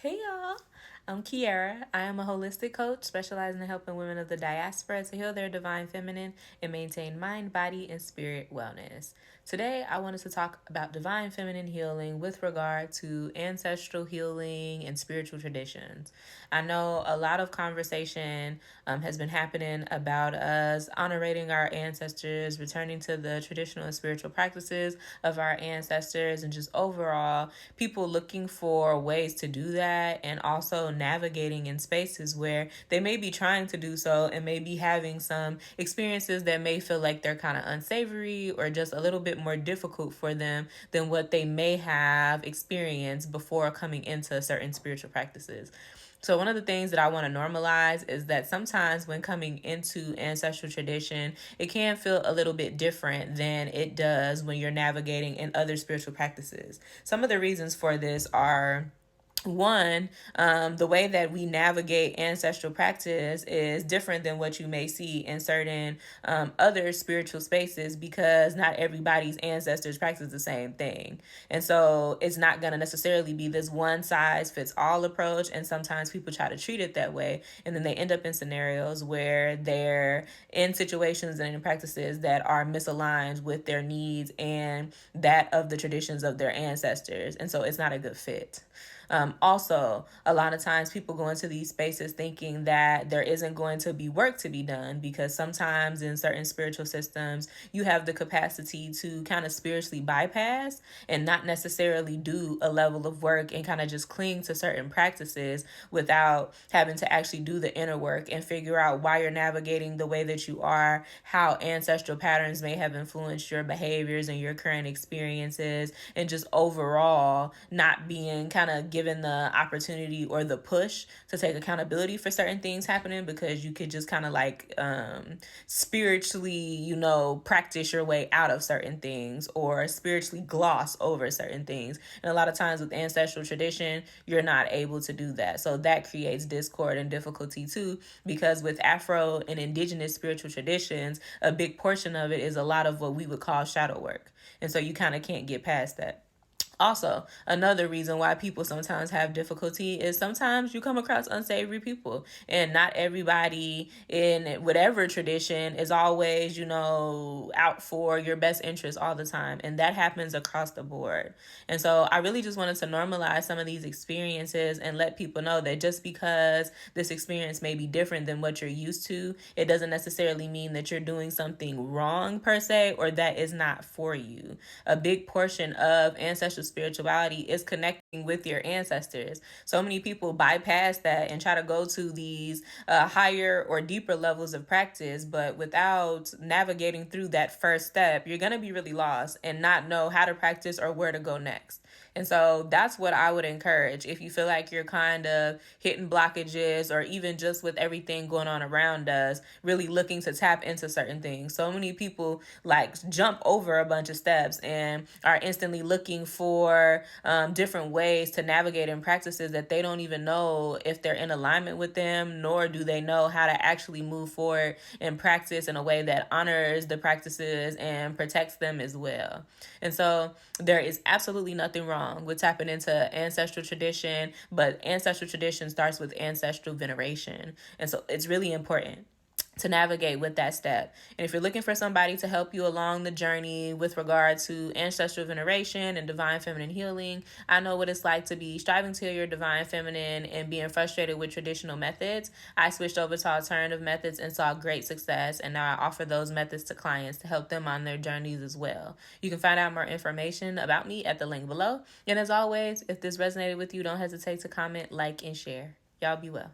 Hey y'all, I'm Kiara. I am a holistic coach specializing in helping women of the diaspora to heal their divine feminine and maintain mind, body, and spirit wellness. Today, I wanted to talk about divine feminine healing with regard to ancestral healing and spiritual traditions. I know a lot of conversation has been happening about us honoring our ancestors, returning to the traditional and spiritual practices of our ancestors, and just overall people looking for ways to do that and also navigating in spaces where they may be trying to do so and may be having some experiences that may feel like they're kind of unsavory or just a little bit more difficult for them than what they may have experienced before coming into certain spiritual practices. So, one of the things that I want to normalize is that sometimes when coming into ancestral tradition, it can feel a little bit different than it does when you're navigating in other spiritual practices. Some of the reasons for this are one, the way that we navigate ancestral practice is different than what you may see in certain other spiritual spaces because not everybody's ancestors practice the same thing. And so it's not going to necessarily be this one size fits all approach. And sometimes people try to treat it that way. And then they end up in scenarios where they're in situations and in practices that are misaligned with their needs and that of the traditions of their ancestors. And so it's not a good fit. Also, a lot of times people go into these spaces thinking that there isn't going to be work to be done because sometimes in certain spiritual systems, you have the capacity to kind of spiritually bypass and not necessarily do a level of work and kind of just cling to certain practices without having to actually do the inner work and figure out why you're navigating the way that you are, how ancestral patterns may have influenced your behaviors and your current experiences, and just overall not being kind of given the opportunity or the push to take accountability for certain things happening because you could just kind of like spiritually, practice your way out of certain things or spiritually gloss over certain things. And a lot of times with ancestral tradition, you're not able to do that. So that creates discord and difficulty too, because with Afro and indigenous spiritual traditions, a big portion of it is a lot of what we would call shadow work. And so you kind of can't get past that. Also, another reason why people sometimes have difficulty is sometimes you come across unsavory people, and not everybody in whatever tradition is always, out for your best interest all the time. And that happens across the board. And so I really just wanted to normalize some of these experiences and let people know that just because this experience may be different than what you're used to, it doesn't necessarily mean that you're doing something wrong per se or that is not for you. A big portion of ancestral spirituality is connecting with your ancestors. So many people bypass that and try to go to these higher or deeper levels of practice, but without navigating through that first step, you're going to be really lost and not know how to practice or where to go next. And so that's what I would encourage if you feel like you're kind of hitting blockages or even just with everything going on around us, really looking to tap into certain things. So many people like jump over a bunch of steps and are instantly looking for different ways to navigate in practices that they don't even know if they're in alignment with them, nor do they know how to actually move forward and practice in a way that honors the practices and protects them as well. And so there is absolutely nothing wrong with tapping into ancestral tradition, but ancestral tradition starts with ancestral veneration. And so it's really important to navigate with that step. And if you're looking for somebody to help you along the journey with regard to ancestral veneration and divine feminine healing, I know what it's like to be striving to heal your divine feminine and being frustrated with traditional methods. I switched over to alternative methods and saw great success, and now I offer those methods to clients to help them on their journeys as well. You can find out more information about me at the link below. And as always, if this resonated with you, don't hesitate to comment, like, and share. Y'all be well.